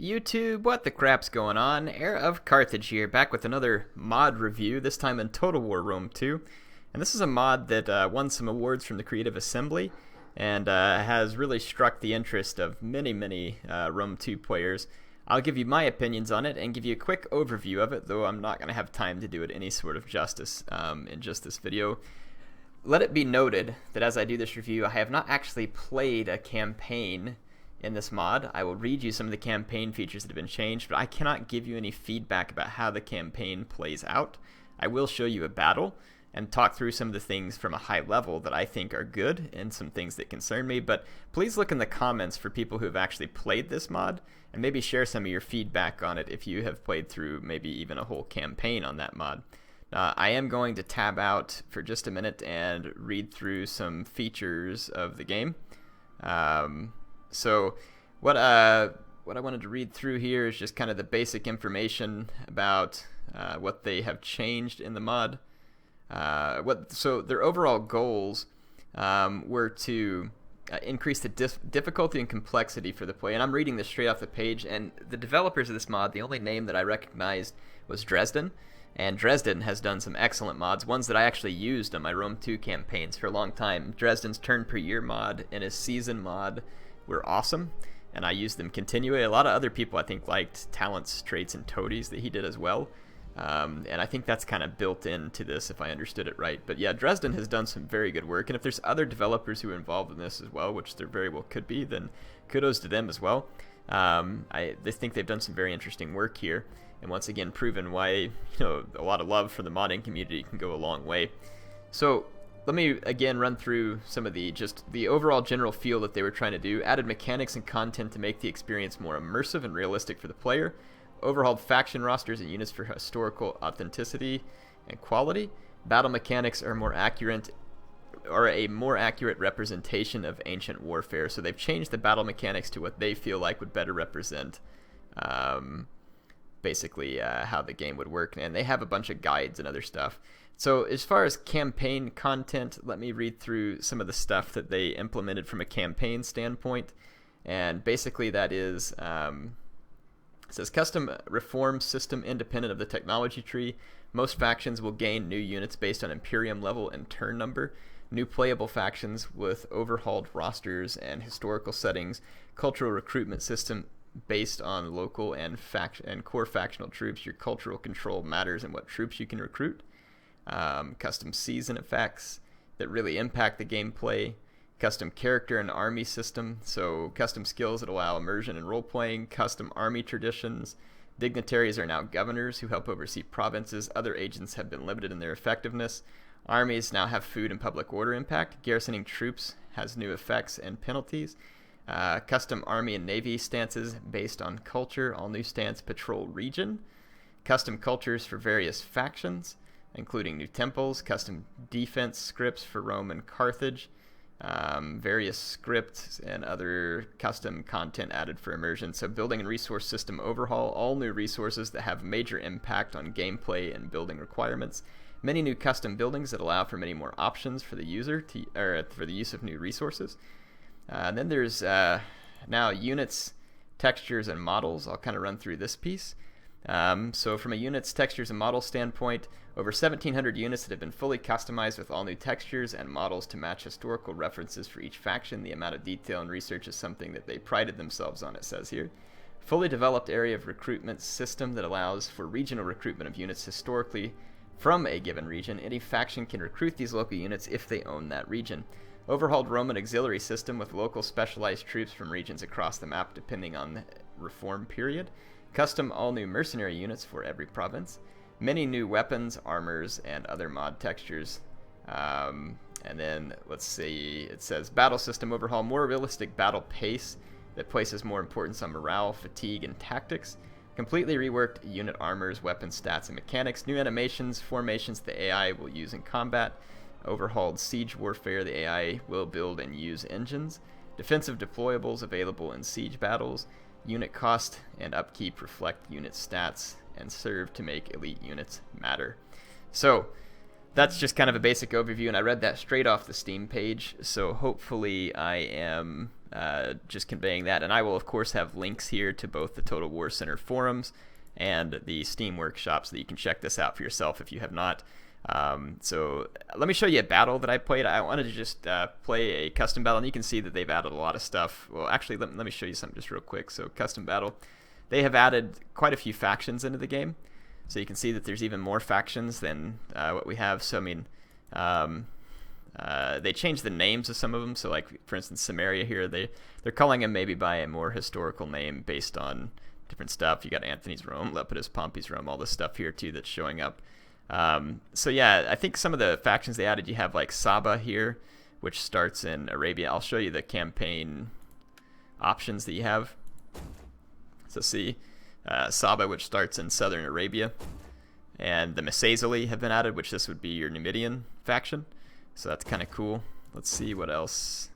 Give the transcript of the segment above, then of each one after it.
YouTube, what the crap's going on? HeirofCarthage here, back with another mod review, this time in Total War Rome 2. And this is a mod that won some awards from the Creative Assembly, and has really struck the interest of many Rome 2 players. I'll give you my opinions on it and give you a quick overview of it, though I'm not going to have time to do it any sort of justice in just this video. Let it be noted that as I do this review, I have not actually played a campaign in this mod. I will read you some of the campaign features that have been changed, but I cannot give you any feedback about how the campaign plays out. I will show you a battle and talk through some of the things from a high level that I think are good and some things that concern me, but please look in the comments for people who have actually played this mod and maybe share some of your feedback on it if you have played through maybe even a whole campaign on that mod. I am going to tab out for just a minute and read through some features of the game. So what I wanted to read through here is just kind of the basic information about what they have changed in the mod. So their overall goals were to increase the difficulty and complexity for the play. And I'm reading this straight off the page. And the developers of this mod, the only name that I recognized was Dresden. And Dresden has done some excellent mods, ones that I actually used on my Rome 2 campaigns for a long time. Dresden's Turn Per Year mod and his Season mod were awesome, and I used them continually. A lot of other people I think liked talents, traits, and toadies that he did as well. And I think that's kind of built into this if I understood it right. But yeah, Dresden has done some very good work, and if there's other developers who are involved in this as well, which there very well could be, then kudos to them as well. I think they've done some very interesting work here, and once again proven why a lot of love for the modding community can go a long way. So let me again run through some of the overall general feel that they were trying to do. Added mechanics and content to make the experience more immersive and realistic for the player. Overhauled faction rosters and units for historical authenticity and quality. Battle mechanics are a more accurate representation of ancient warfare. So they've changed the battle mechanics to what they feel like would better represent basically how the game would work. And they have a bunch of guides and other stuff. So as far as campaign content, let me read through some of the stuff that they implemented from a campaign standpoint. And basically that is, it says custom reform system independent of the technology tree. Most factions will gain new units based on Imperium level and turn number. New playable factions with overhauled rosters and historical settings. Cultural recruitment system based on local and core factional troops. Your cultural control matters in what troops you can recruit. Custom season effects that really impact the gameplay, custom character and army system, so custom skills that allow immersion and role-playing, custom army traditions. Dignitaries are now governors who help oversee provinces. Other agents have been limited in their effectiveness. Armies now have food and public order impact. Garrisoning troops has new effects and penalties. Custom army and navy stances based on culture. All new stance patrol region. Custom cultures for various factions, including new temples, custom defense scripts for Rome and Carthage, various scripts and other custom content added for immersion. So building and resource system overhaul, all new resources that have major impact on gameplay and building requirements. Many new custom buildings that allow for many more options for the user for the use of new resources. And then there's now units, textures, and models. I'll kind of run through this piece. So from a units, textures, and model standpoint, over 1,700 units that have been fully customized with all new textures and models to match historical references for each faction. The amount of detail and research is something that they prided themselves on, it says here. Fully developed area of recruitment system that allows for regional recruitment of units historically from a given region. Any faction can recruit these local units if they own that region. Overhauled Roman auxiliary system with local specialized troops from regions across the map depending on the reform period. Custom all-new mercenary units for every province. Many new weapons, armors, and other mod textures. And then, let's see, it says battle system overhaul. More realistic battle pace that places more importance on morale, fatigue, and tactics. Completely reworked unit armors, weapon stats, and mechanics. New animations, formations the AI will use in combat. Overhauled siege warfare. The AI will build and use engines. Defensive deployables available in siege battles. Unit cost and upkeep reflect unit stats and serve to make elite units matter. So that's just kind of a basic overview, and I read that straight off the Steam page, so hopefully I am just conveying that. And I will, of course, have links here to both the Total War Center forums and the Steam workshop so that you can check this out for yourself if you have not. So let me show you a battle that I played. I wanted to just play a custom battle, and you can see that they've added a lot of stuff. Well, actually, let me show you something just real quick. So custom battle, they have added quite a few factions into the game. So you can see that there's even more factions than what we have. So, I mean, they changed the names of some of them. So, like, for instance, Samaria here, they're calling them maybe by a more historical name based on different stuff. You got Anthony's Rome, Lepidus, Pompey's Rome, all this stuff here, too, that's showing up. So, yeah, I think some of the factions they added, you have, like, Saba here, which starts in Arabia. I'll show you the campaign options that you have. So, see, Saba, which starts in southern Arabia. And the Masazili have been added, which this would be your Numidian faction. So that's kind of cool. Let's see what else.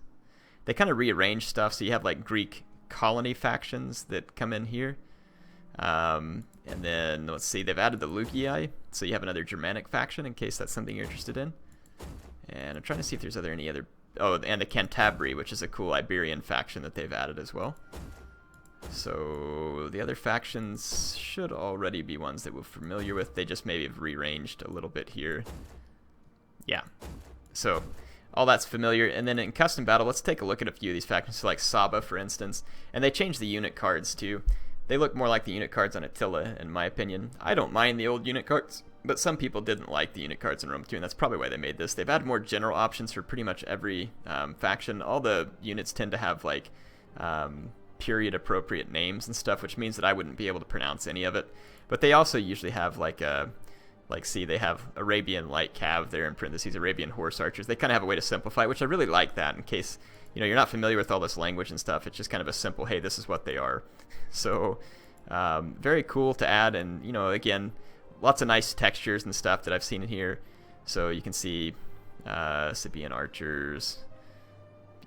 They kind of rearrange stuff. So you have like Greek colony factions that come in here. And then let's see, they've added the Lugii. So you have another Germanic faction in case that's something you're interested in. And I'm trying to see if there's any other. Oh, and the Cantabri, which is a cool Iberian faction that they've added as well. So the other factions should already be ones that we're familiar with. They just maybe have rearranged a little bit here. Yeah. So all that's familiar. And then in custom battle, let's take a look at a few of these factions. So like Saba, for instance. And they changed the unit cards too. They look more like the unit cards on Attila, in my opinion. I don't mind the old unit cards, but some people didn't like the unit cards in Rome too, and that's probably why they made this. They've added more general options for pretty much every faction. All the units tend to have like period appropriate names and stuff, which means that I wouldn't be able to pronounce any of it. But they also usually have like see, they have Arabian light cav there in parentheses, Arabian horse archers. They kind of have a way to simplify it, which I really like that in case, you know, you're not familiar with all this language and stuff. It's just kind of a simple, hey, this is what they are. So very cool to add. And, you know, again, lots of nice textures and stuff that I've seen in here. So you can see Scythian archers,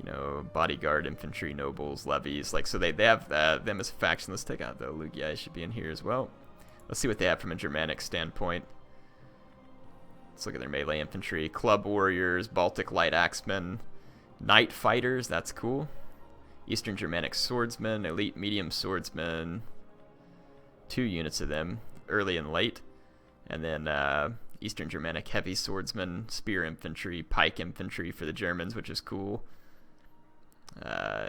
you know, bodyguard, infantry, nobles, levies. Like, so they have them as a faction. Let's take out the Lugii, should be in here as well. Let's see what they have from a Germanic standpoint. Let's look at their melee infantry. Club warriors, Baltic light axemen, knight fighters, that's cool. Eastern Germanic swordsmen, elite medium swordsmen, 2 units of them, early and late. And then Eastern Germanic heavy swordsmen, spear infantry, pike infantry for the Germans, which is cool.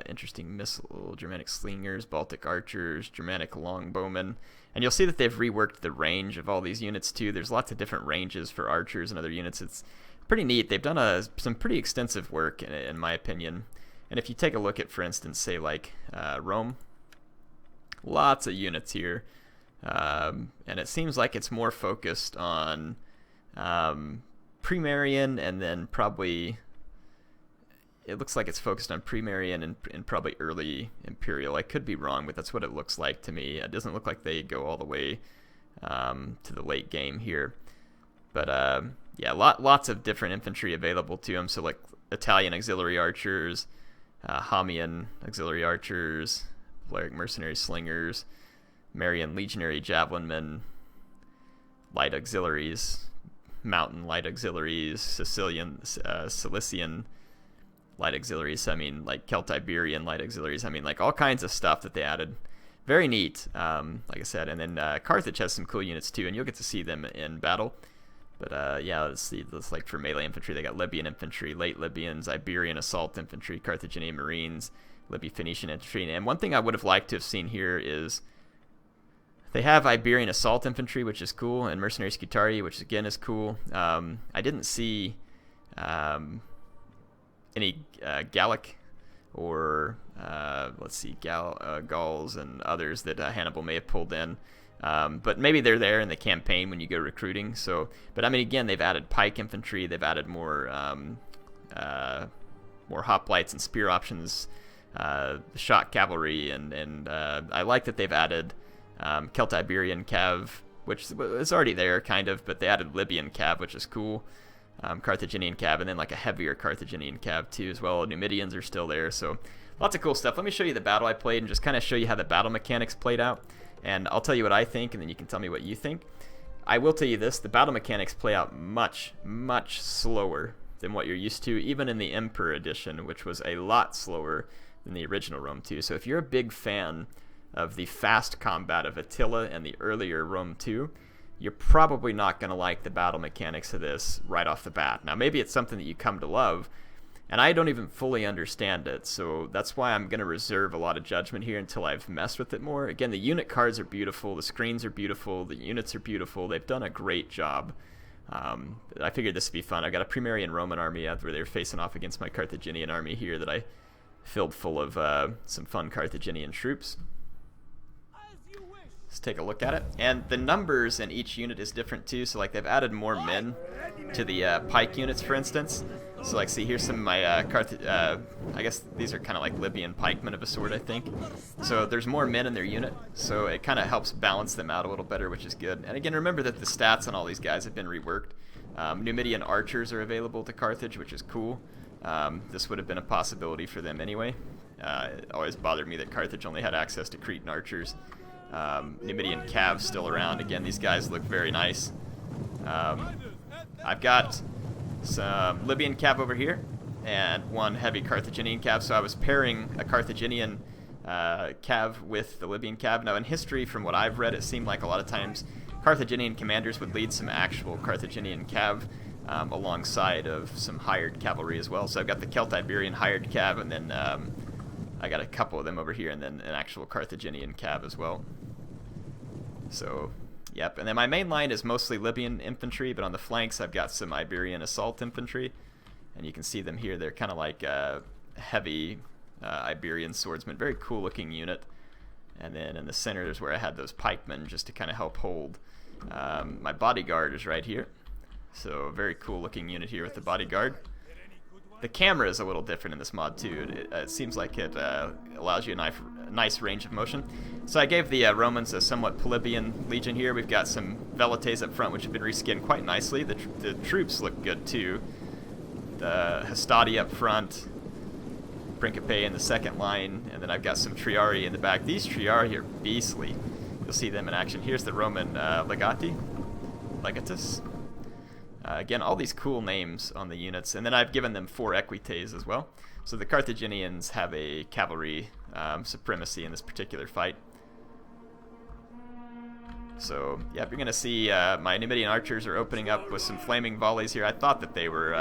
Interesting missile, Germanic slingers, Baltic archers, Germanic longbowmen. And you'll see that they've reworked the range of all these units too. There's lots of different ranges for archers and other units. It's pretty neat. They've done some pretty extensive work in my opinion. And if you take a look at, for instance, say like Rome, lots of units here. And it seems like it's more focused on Primarian, and then probably it looks like it's focused on Primarian and probably early Imperial. I could be wrong, but that's what it looks like to me. It doesn't look like they go all the way to the late game here. But yeah, lots of different infantry available to them. So like Italian auxiliary archers, Hamian auxiliary archers, Balearic mercenary slingers, Marian legionary javelinmen, light auxiliaries, mountain light auxiliaries, Cilician light auxiliaries, I mean, like Celtiberian light auxiliaries, I mean, like all kinds of stuff that they added. Very neat, like I said. And then Carthage has some cool units too, and you'll get to see them in battle. But yeah, let's see, like for melee infantry, they got Libyan infantry, late Libyans, Iberian assault infantry, Carthaginian marines, Libyan-Phoenician infantry. And one thing I would have liked to have seen here is they have Iberian assault infantry, which is cool, and mercenary Scutari, which again is cool. I didn't see any Gallic or let's see, Gauls and others that Hannibal may have pulled in. But maybe they're there in the campaign when you go recruiting. So, but I mean, again, they've added pike infantry, they've added more hoplites and spear options, shot cavalry, and I like that they've added Celtiberian cav, which is already there kind of, but they added Libyan cav, which is cool. Carthaginian cav, and then like a heavier Carthaginian cav too as well. Numidians are still there, so lots of cool stuff. Let me show you the battle I played and just kind of show you how the battle mechanics played out, and I'll tell you what I think, and then you can tell me what you think. I will tell you this, the battle mechanics play out much, much slower than what you're used to, even in the Emperor edition, which was a lot slower than the original Rome 2. So if you're a big fan of the fast combat of Attila and the earlier Rome 2, you're probably not going to like the battle mechanics of this right off the bat. Now, maybe it's something that you come to love, and I don't even fully understand it, so that's why I'm going to reserve a lot of judgment here until I've messed with it more. Again, the unit cards are beautiful, the screens are beautiful, the units are beautiful. They've done a great job. I figured this would be fun. I got a Primarian Roman army out where they were facing off against my Carthaginian army here that I filled full of some fun Carthaginian troops. Let's take a look at it. And the numbers in each unit is different too, so like they've added more men to the pike units, for instance. So like, see, here's some of my I guess these are kind of like Libyan pikemen of a sort, I think. So there's more men in their unit, so it kind of helps balance them out a little better, which is good. And again, remember that the stats on all these guys have been reworked. Numidian archers are available to Carthage, which is cool. This would have been a possibility for them anyway. It always bothered me that Carthage only had access to Cretan archers. Numidian cavs still around. Again, these guys look very nice. I've got some Libyan cav over here and one heavy Carthaginian cav, so I was pairing a Carthaginian cav with the Libyan cav. Now in history, from what I've read, it seemed like a lot of times Carthaginian commanders would lead some actual Carthaginian cav alongside of some hired cavalry as well. So I've got the Celt-Iberian hired cav, and then I got a couple of them over here, and then an actual Carthaginian cav as well. So, yep. And then my main line is mostly Libyan infantry, but on the flanks I've got some Iberian assault infantry. And you can see them here. They're kind of like heavy Iberian swordsmen. Very cool looking unit. And then in the center is where I had those pikemen just to kind of help hold. My bodyguard is right here. So very cool looking unit here with the bodyguard. The camera is a little different in this mod too. It seems like it allows you a nice range of motion. So I gave the Romans a somewhat Polybian legion here. We've got some velites up front which have been reskinned quite nicely. The troops look good too. The Hastati up front, Principe in the second line, and then I've got some Triari in the back. These Triari are beastly. You'll see them in action. Here's the Roman Legatus. Again, all these cool names on the units, and then I've given them 4 equites as well. So the Carthaginians have a cavalry supremacy in this particular fight. So, yep, you're going to see my Numidian archers are opening up with some flaming volleys here. I thought that they were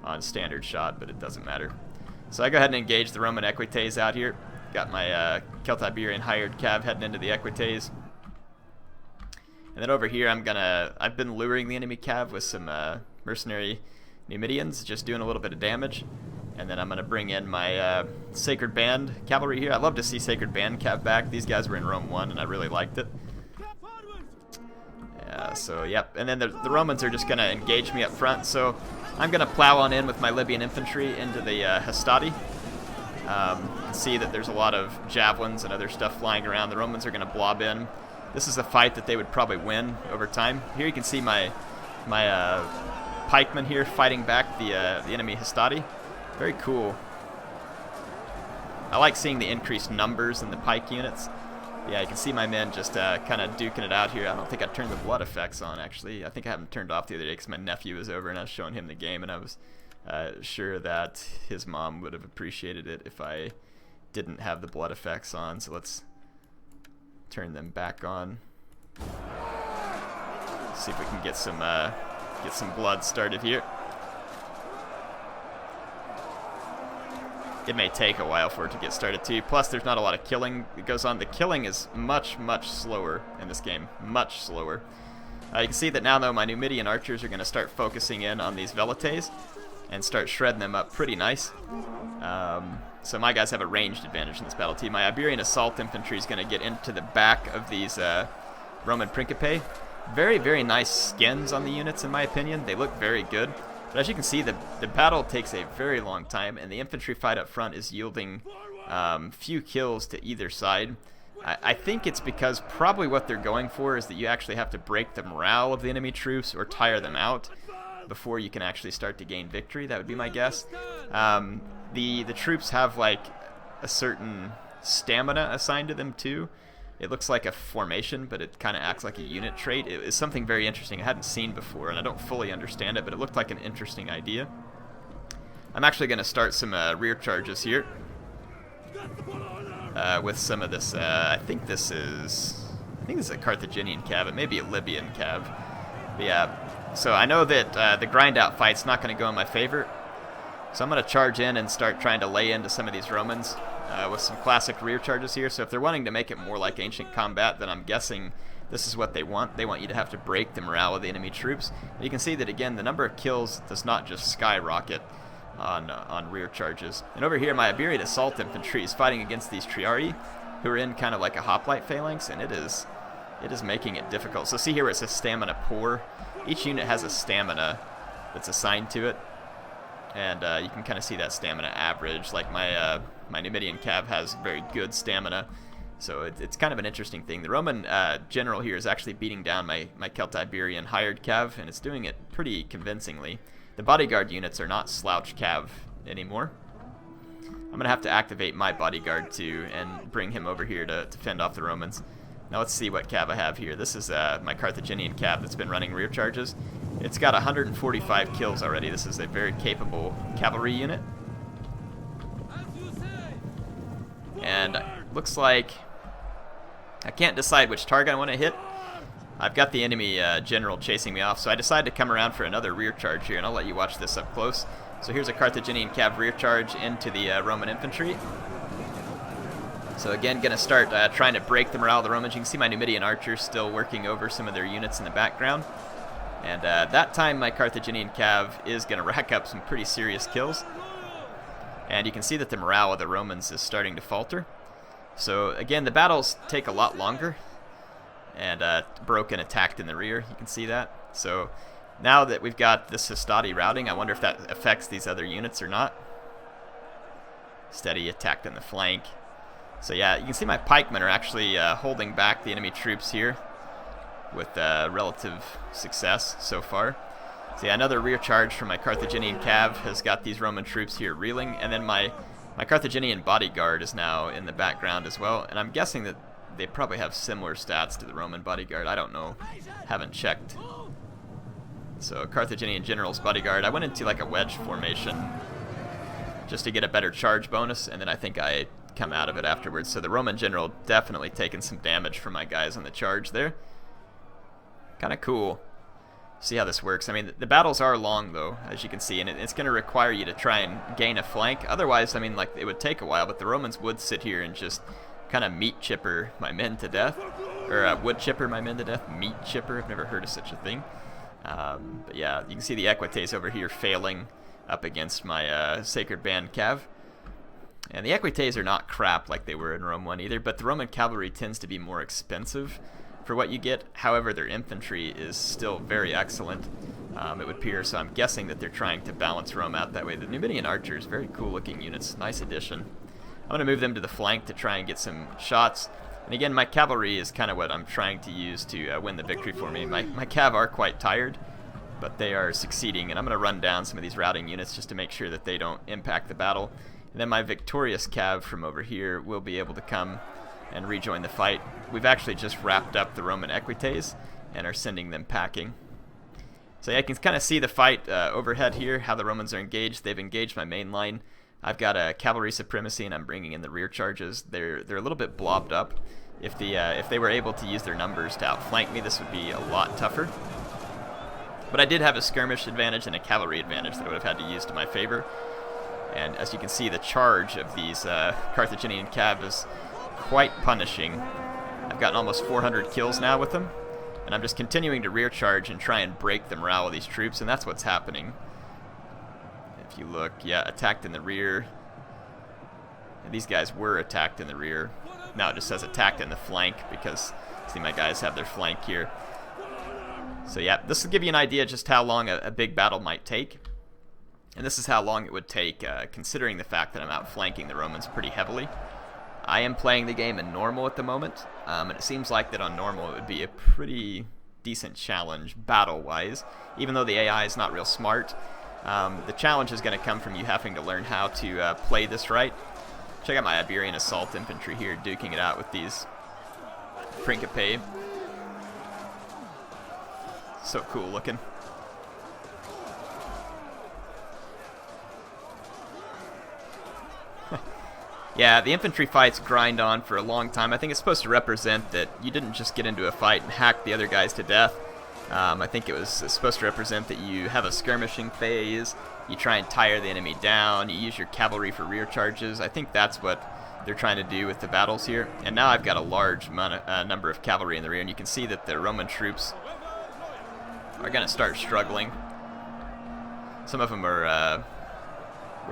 on standard shot, but it doesn't matter. So I go ahead and engage the Roman equites out here. Got my Celt-Iberian hired cav heading into the equites. And then over here, I've been luring the enemy cav with some mercenary Numidians, just doing a little bit of damage. And then I'm going to bring in my Sacred Band cavalry here. I'd love to see Sacred Band cav back. These guys were in Rome 1, and I really liked it. So, yep. And then the Romans are just going to engage me up front. So I'm going to plow on in with my Libyan infantry into the Hastati. You can see that there's a lot of javelins and other stuff flying around. The Romans are going to blob in. This is a fight that they would probably win over time. Here you can see my pikemen here fighting back the enemy Hastati. Very cool. I like seeing the increased numbers in the pike units. Yeah, you can see my men just kind of duking it out here. I don't think I turned the blood effects on, actually. I think I haven't turned off the other day because my nephew was over and I was showing him the game, and I was sure that his mom would have appreciated it if I didn't have the blood effects on. So let's turn them back on. See if we can get some blood started here. It may take a while for it to get started too. Plus, there's not a lot of killing that goes on. The killing is much, much slower in this game. Much slower. You can see that now, though, my Numidian archers are going to start focusing in on these velites and start shredding them up pretty nice. So my guys have a ranged advantage in this battle too. My Iberian assault infantry is going to get into the back of these Roman Principe. Very, very nice skins on the units, in my opinion. They look very good. But as you can see, the battle takes a very long time, and the infantry fight up front is yielding few kills to either side. I think it's because probably what they're going for is that you actually have to break the morale of the enemy troops or tire them out before you can actually start to gain victory. That would be my guess. The troops have like a certain stamina assigned to them too. It looks like a formation, but it kind of acts like a unit trait. It is something very interesting I hadn't seen before, and I don't fully understand it, but it looked like an interesting idea. I'm actually going to start some rear charges here. with some of this. I think this is a Carthaginian cav. It may be a Libyan cav. But yeah, so I know that the grind out fight's not going to go in my favor. So I'm going to charge in and start trying to lay into some of these Romans with some classic rear charges here. So if they're wanting to make it more like ancient combat, then I'm guessing this is what they want. They want you to have to break the morale of the enemy troops. And you can see that, again, the number of kills does not just skyrocket on rear charges. And over here, my Iberian assault infantry is fighting against these Triarii, who are in kind of like a hoplite phalanx, and it is making it difficult. So see here where it says stamina poor. Each unit has a stamina that's assigned to it. And you can kind of see that stamina average. Like my Numidian cav has very good stamina. So it's kind of an interesting thing. The Roman general here is actually beating down my Celtiberian hired cav, and it's doing it pretty convincingly. The bodyguard units are not slouch cav anymore. I'm going to have to activate my bodyguard too and bring him over here to fend off the Romans. Now let's see what cav I have here. This is my Carthaginian cav that's been running rear charges. It's got 145 kills already. This is a very capable cavalry unit. And looks like I can't decide which target I want to hit. I've got the enemy general chasing me off, so I decided to come around for another rear charge here, and I'll let you watch this up close. So here's a Carthaginian cav rear charge into the Roman infantry. So again, going to start trying to break the morale of the Romans. You can see my Numidian archers still working over some of their units in the background. And that time my Carthaginian cav is going to rack up some pretty serious kills. And you can see that the morale of the Romans is starting to falter. So again, the battles take a lot longer. And broken, attacked in the rear, you can see that. So now that we've got this Hastati routing, I wonder if that affects these other units or not. Steady, attacked in the flank. So yeah, you can see my pikemen are actually holding back the enemy troops here with relative success so far. So yeah, another rear charge from my Carthaginian cav has got these Roman troops here reeling, and then my Carthaginian bodyguard is now in the background as well, and I'm guessing that they probably have similar stats to the Roman bodyguard. I don't know, haven't checked. So Carthaginian general's bodyguard, I went into like a wedge formation just to get a better charge bonus, and then I think I come out of it afterwards. So the Roman general definitely taking some damage from my guys on the charge there. Kind of cool. See how this works. I mean, the battles are long though, as you can see, and it's going to require you to try and gain a flank. Otherwise, I mean, like, it would take a while, but the Romans would sit here and just kind of meat chipper my men to death, or wood chipper my men to death. Meat chipper, I've never heard of such a thing. But yeah, you can see the Equites over here failing up against my Sacred Band cav. And the Equites are not crap like they were in Rome 1 either, but the Roman cavalry tends to be more expensive for what you get. However, their infantry is still very excellent, it would appear, so I'm guessing that they're trying to balance Rome out that way. The Numidian archers, very cool looking units, nice addition. I'm going to move them to the flank to try and get some shots. And again, my cavalry is kind of what I'm trying to use to win the victory for me. My cav are quite tired, but they are succeeding, and I'm going to run down some of these routing units just to make sure that they don't impact the battle. And then my victorious cav from over here will be able to come and rejoin the fight. We've actually just wrapped up the Roman Equites and are sending them packing. So yeah, I can kind of see the fight overhead here, how the Romans are engaged. They've engaged my main line. I've got a cavalry supremacy, and I'm bringing in the rear charges. They're a little bit blobbed up. If they were able to use their numbers to outflank me, this would be a lot tougher. But I did have a skirmish advantage and a cavalry advantage that I would have had to use to my favor. And as you can see, the charge of these Carthaginian cav is quite punishing. I've gotten almost 400 kills now with them, and I'm just continuing to rear charge and try and break the morale of these troops, and that's what's happening. If you look, yeah, attacked in the rear. And these guys were attacked in the rear. Now it just says attacked in the flank because, see, my guys have their flank here. So yeah, this will give you an idea just how long a big battle might take. And this is how long it would take, considering the fact that I'm outflanking the Romans pretty heavily. I am playing the game in normal at the moment, and it seems like that on normal it would be a pretty decent challenge battle-wise, even though the AI is not real smart. The challenge is going to come from you having to learn how to play this right. Check out my Iberian assault infantry here, duking it out with these Principe. So cool looking. Yeah, the infantry fights grind on for a long time. I think it's supposed to represent that you didn't just get into a fight and hack the other guys to death. I think it was supposed to represent that you have a skirmishing phase, you try and tire the enemy down, you use your cavalry for rear charges. I think that's what they're trying to do with the battles here. And now I've got a large number of cavalry in the rear, and you can see that the Roman troops are going to start struggling. Some of them are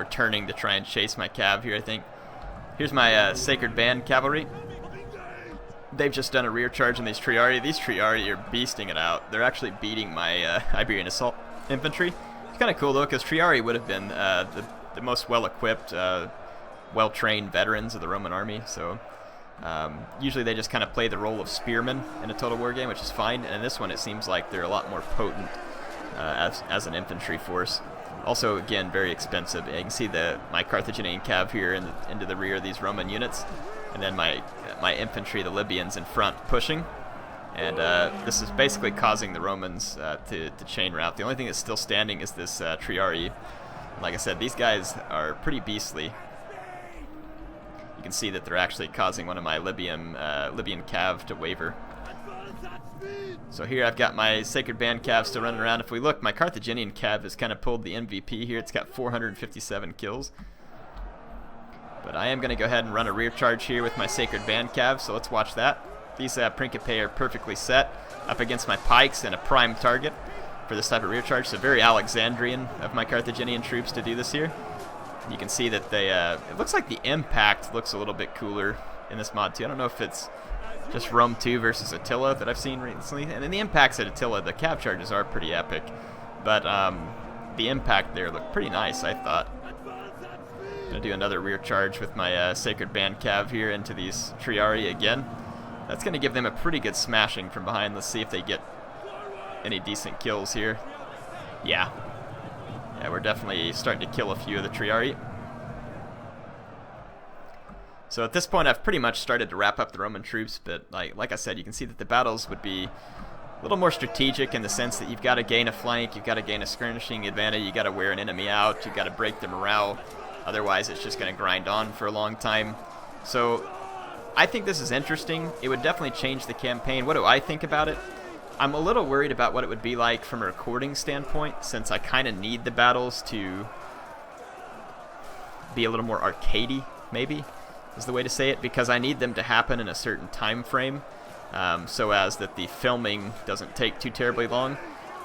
turning to try and chase my cav here, I think. Here's my Sacred Band cavalry. They've just done a rear charge on these Triarii. These Triarii are beasting it out. They're actually beating my Iberian Assault Infantry. It's kind of cool, though, because Triarii would have been the most well-equipped, well-trained veterans of the Roman army. So usually they just kind of play the role of spearmen in a Total War game, which is fine. And in this one, it seems like they're a lot more potent as an infantry force. Also, again, very expensive. You can see my Carthaginian cav here into the rear of these Roman units. And then my infantry, the Libyans, in front pushing. And this is basically causing the Romans to chain rout. The only thing that's still standing is this Triarii. Like I said, these guys are pretty beastly. You can see that they're actually causing one of my Libyan cav to waver. So here I've got my Sacred Band cav still running around. If we look, my Carthaginian cav has kind of pulled the MVP here. It's got 457 kills. But I am going to go ahead and run a rear charge here with my Sacred Band cav, so let's watch that. These Principe are perfectly set up against my pikes and a prime target for this type of rear charge. So very Alexandrian of my Carthaginian troops to do this here. You can see that it looks like the impact looks a little bit cooler in this mod too. I don't know if it's just Rome 2 versus Attila that I've seen recently. And in the impacts at Attila, the cav charges are pretty epic. But the impact there looked pretty nice, I thought. Gonna do another rear charge with my Sacred Band cav here into these Triarii again. That's gonna give them a pretty good smashing from behind. Let's see if they get any decent kills here. Yeah, we're definitely starting to kill a few of the Triarii. So at this point, I've pretty much started to wrap up the Roman troops, but like I said, you can see that the battles would be a little more strategic in the sense that you've got to gain a flank, you've got to gain a skirmishing advantage, you've got to wear an enemy out, you've got to break the morale. Otherwise, it's just going to grind on for a long time. So I think this is interesting. It would definitely change the campaign. What do I think about it? I'm a little worried about what it would be like from a recording standpoint, since I kind of need the battles to be a little more arcadey, maybe, is the way to say it, because I need them to happen in a certain time frame, so as that the filming doesn't take too terribly long.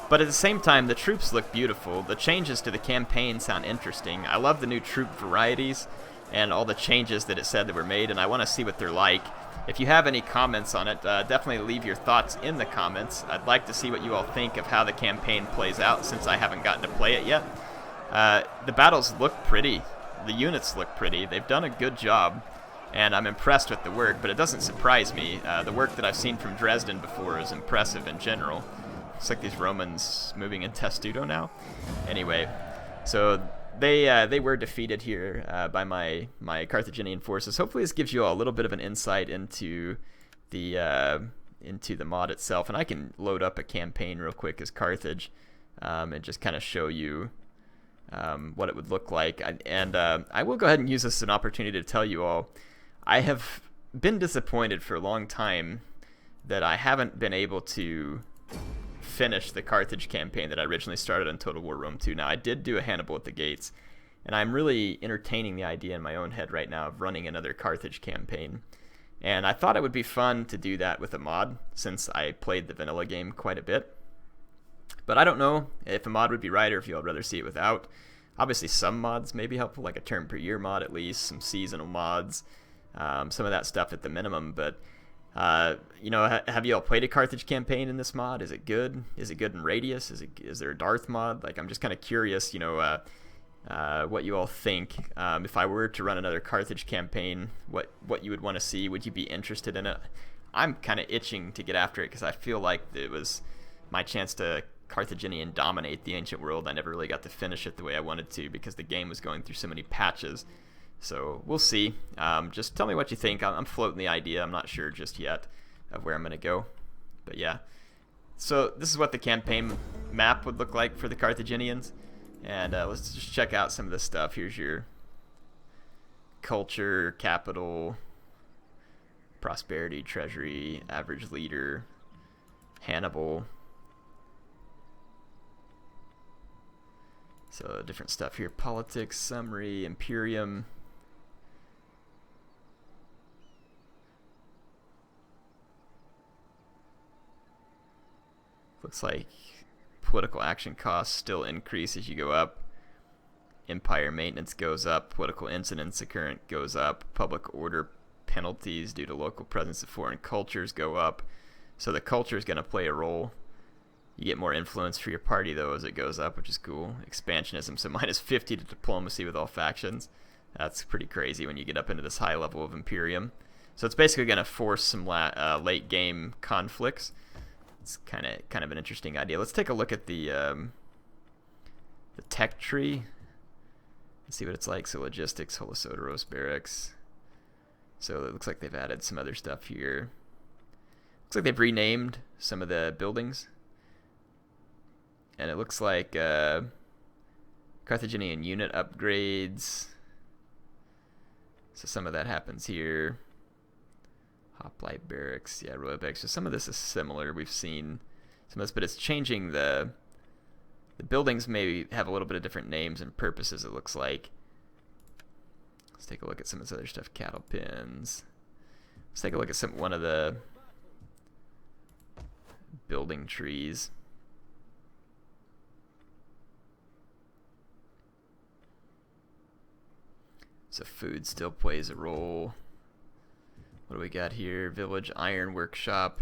But at the same time, the troops look beautiful. The changes to the campaign sound interesting. I love the new troop varieties and all the changes that it said that were made, and I want to see what they're like. If you have any comments on it, definitely leave your thoughts in the comments. I'd like to see what you all think of how the campaign plays out, since I haven't gotten to play it yet. The battles look pretty. The units look pretty. They've done a good job, and I'm impressed with the work, but it doesn't surprise me. The work that I've seen from Dresden before is impressive in general. Looks like these Romans moving in Testudo now. Anyway, so they were defeated here by my Carthaginian forces. Hopefully this gives you all a little bit of an insight into the mod itself. And I can load up a campaign real quick as Carthage and just kind of show you what it would look like. I will go ahead and use this as an opportunity to tell you all, I have been disappointed for a long time that I haven't been able to finish the Carthage campaign that I originally started on Total War Rome 2. Now, I did do a Hannibal at the Gates, and I'm really entertaining the idea in my own head right now of running another Carthage campaign. And I thought it would be fun to do that with a mod, since I played the vanilla game quite a bit. But I don't know if a mod would be right or if you all would rather see it without. Obviously, some mods may be helpful, like a turn per year mod at least, some seasonal mods, some of that stuff at the minimum. But you know, have you all played a Carthage campaign in this mod? Is it good? Is it good in Radius? Is there a Darth mod? Like, I'm just kind of curious, you know, what you all think. If I were to run another Carthage campaign, what you would want to see? Would you be interested in it? I'm kind of itching to get after it because I feel like it was my chance to Carthaginian dominate the ancient world. I never really got to finish it the way I wanted to because the game was going through so many patches. So we'll see. Just tell me what you think. I'm floating the idea. I'm not sure just yet of where I'm going to go. But yeah. So this is what the campaign map would look like for the Carthaginians. And let's just check out some of this stuff. Here's your culture, capital, prosperity, treasury, average leader, Hannibal. So different stuff here. Politics, summary, Imperium. Looks like political action costs still increase as you go up. Empire maintenance goes up. Political incidents occurrence goes up. Public order penalties due to local presence of foreign cultures go up. So the culture is going to play a role. You get more influence for your party, though, as it goes up, which is cool. Expansionism, so minus 50 to diplomacy with all factions. That's pretty crazy when you get up into this high level of Imperium. So it's basically going to force some late game conflicts. It's kind of an interesting idea. Let's take a look at the tech tree. Let's see what it's like. So logistics, Holosoteros, barracks. So it looks like they've added some other stuff here. Looks like they've renamed some of the buildings. And it looks like Carthaginian unit upgrades. So some of that happens here. Hoplite barracks, yeah, royal barracks. So some of this is similar. We've seen some of this, but it's changing the buildings maybe have a little bit of different names and purposes, it looks like. Let's take a look at some of this other stuff. Cattle pens. Let's take a look at one of the building trees. So food still plays a role. What do we got here? Village Iron Workshop.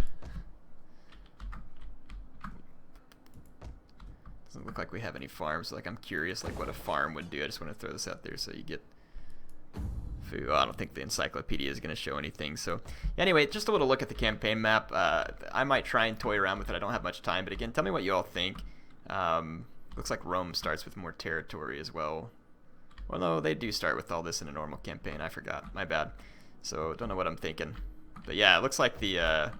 Doesn't look like we have any farms. Like, I'm curious like what a farm would do. I just want to throw this out there so you get food. Oh, I don't think the encyclopedia is going to show anything. So anyway, just a little look at the campaign map. I might try and toy around with it. I don't have much time, but again, tell me what you all think. Looks like Rome starts with more territory as well. Well, no, they do start with all this in a normal campaign. I forgot. My bad. So don't know what I'm thinking. But yeah, it looks like the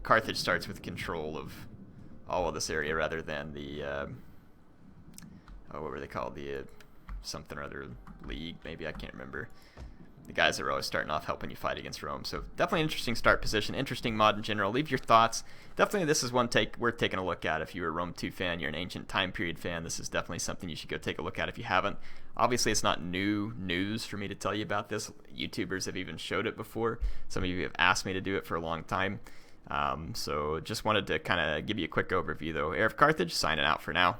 Carthage starts with control of all of this area rather than the what were they called? The something or other league, maybe, I can't remember. The guys that are always starting off helping you fight against Rome. So definitely an interesting start position, interesting mod in general. Leave your thoughts. Definitely this is one worth taking a look at. If you're a Rome 2 fan, you're an ancient time period fan, this is definitely something you should go take a look at if you haven't. Obviously, it's not new news for me to tell you about this. YouTubers have even showed it before. Some of you have asked me to do it for a long time. So just wanted to kind of give you a quick overview, though. HeirofCarthage, signing out for now.